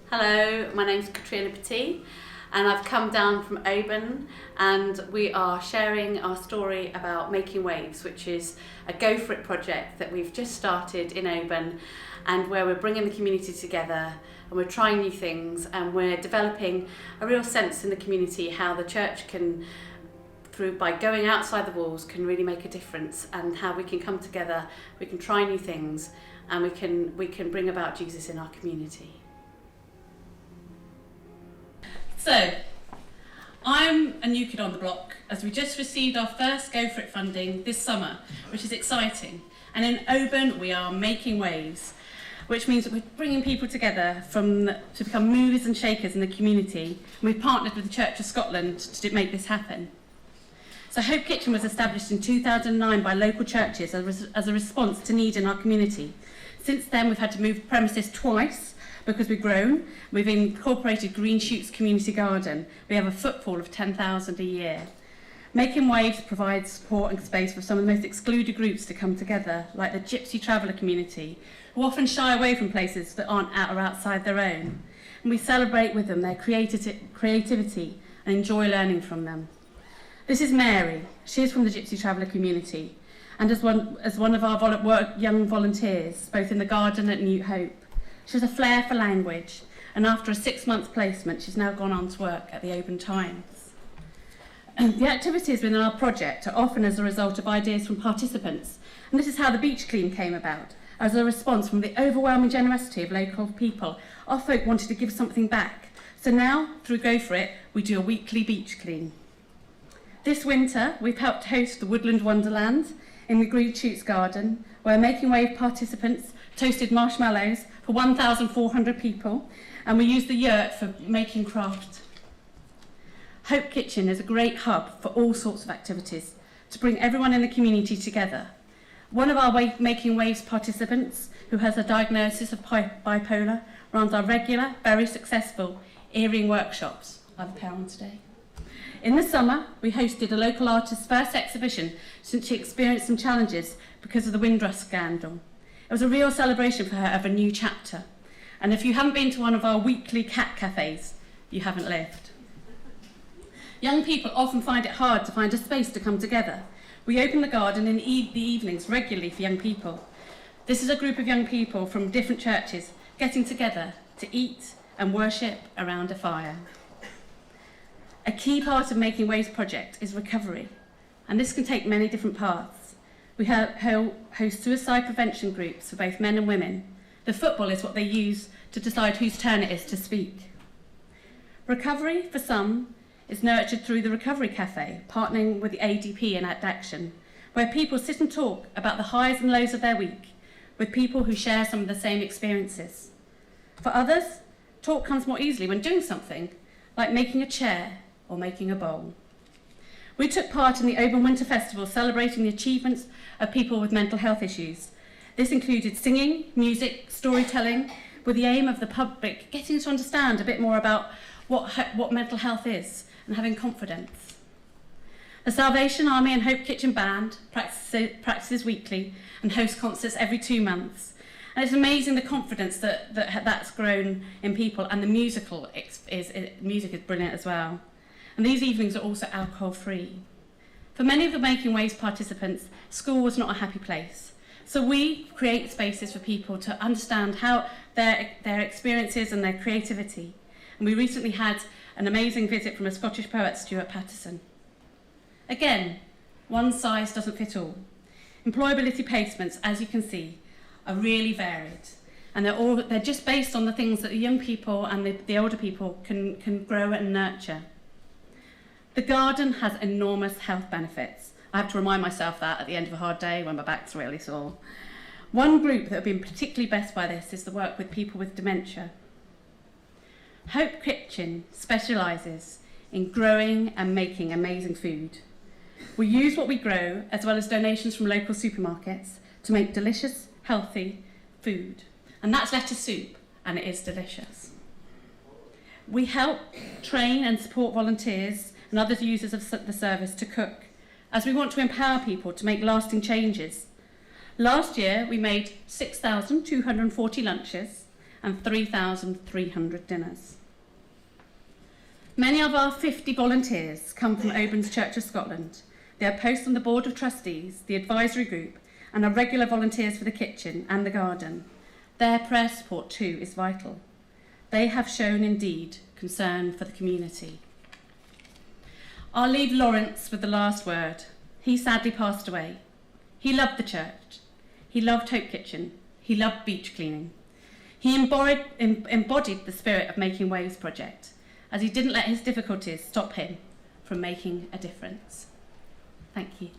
Hello, my name's Katrina Petit and I've come down from Oban and we are sharing our story about Making Waves, which is a Go For It project that we've just started in Oban and where we're bringing the community together and we're trying new things and we're developing a real sense in the community how the church can, by going outside the walls, can really make a difference, and how we can come together, we can try new things, and we can bring about Jesus in our community. So, I'm a new kid on the block, as we just received our first Go For It funding this summer, which is exciting. And in Oban, we are making waves, which means that we're bringing people together to become movers and shakers in the community. And we've partnered with the Church of Scotland to make this happen. So Hope Kitchen was established in 2009 by local churches as a response to need in our community. Since then, we've had to move premises twice because we've grown. We've incorporated Green Shoots Community Garden. We have a footfall of 10,000 a year. Making Waves provides support and space for some of the most excluded groups to come together, like the Gypsy Traveller community, who often shy away from places that aren't out or outside their own. And we celebrate with them their creativity and enjoy learning from them. This is Mary. She is from the Gypsy Traveller community and as one of our young volunteers, both in the garden at New Hope. She has a flair for language, and after a 6-month placement, she's now gone on to work at the Oban Times. And the activities within our project are often as a result of ideas from participants, and this is how the Beach Clean came about. As a response from the overwhelming generosity of local people, our folk wanted to give something back. So now, through Go For It, we do a weekly beach clean. This winter, we've helped host the Woodland Wonderland in the Green Shoots Garden, where Making Wave participants toasted marshmallows for 1,400 people, and we used the yurt for making craft. Hope Kitchen is a great hub for all sorts of activities to bring everyone in the community together. One of our Making Waves participants, who has a diagnosis of bipolar, runs our regular, very successful earring workshops. I have a pair on today. In the summer, we hosted a local artist's first exhibition since she experienced some challenges because of the Windrush scandal. It was a real celebration for her of a new chapter. And if you haven't been to one of our weekly cat cafes, you haven't lived. Young people often find it hard to find a space to come together. We open the garden in the evenings regularly for young people. This is a group of young people from different churches getting together to eat and worship around a fire. A key part of Making Waves project is recovery, and this can take many different paths. We host suicide prevention groups for both men and women. The football is what they use to decide whose turn it is to speak. Recovery, for some, is nurtured through the Recovery Cafe, partnering with the ADP and Act Action, where people sit and talk about the highs and lows of their week with people who share some of the same experiences. For others, talk comes more easily when doing something, like making a chair or making a bowl. We took part in the Oban Winter Festival celebrating the achievements of people with mental health issues. This included singing, music, storytelling, with the aim of the public getting to understand a bit more about what mental health is and having confidence. The Salvation Army and Hope Kitchen Band practices weekly and hosts concerts every 2 months. And it's amazing the confidence that's grown in people, and the music is brilliant as well. And these evenings are also alcohol-free. For many of the Making Waves participants, school was not a happy place. So we create spaces for people to understand how their experiences and their creativity. And we recently had an amazing visit from a Scottish poet, Stuart Patterson. Again, one size doesn't fit all. Employability placements, as you can see, are really varied. And they're just based on the things that the young people and the older people can grow and nurture. The garden has enormous health benefits. I have to remind myself that at the end of a hard day when my back's really sore. One group that have been particularly blessed by this is the work with people with dementia. Hope Kitchen specialises in growing and making amazing food. We use what we grow, as well as donations from local supermarkets, to make delicious, healthy food. And that's lettuce soup, and it is delicious. We help train and support volunteers and other users of the service to cook, as we want to empower people to make lasting changes. Last year, we made 6,240 lunches and 3,300 dinners. Many of our 50 volunteers come from Oban's Church of Scotland. They are posts on the Board of Trustees, the advisory group, and are regular volunteers for the kitchen and the garden. Their prayer support too is vital. They have shown indeed concern for the community. I'll leave Lawrence with the last word. He sadly passed away. He loved the church. He loved Hope Kitchen. He loved beach cleaning. He embodied the spirit of Making Waves project, as he didn't let his difficulties stop him from making a difference. Thank you.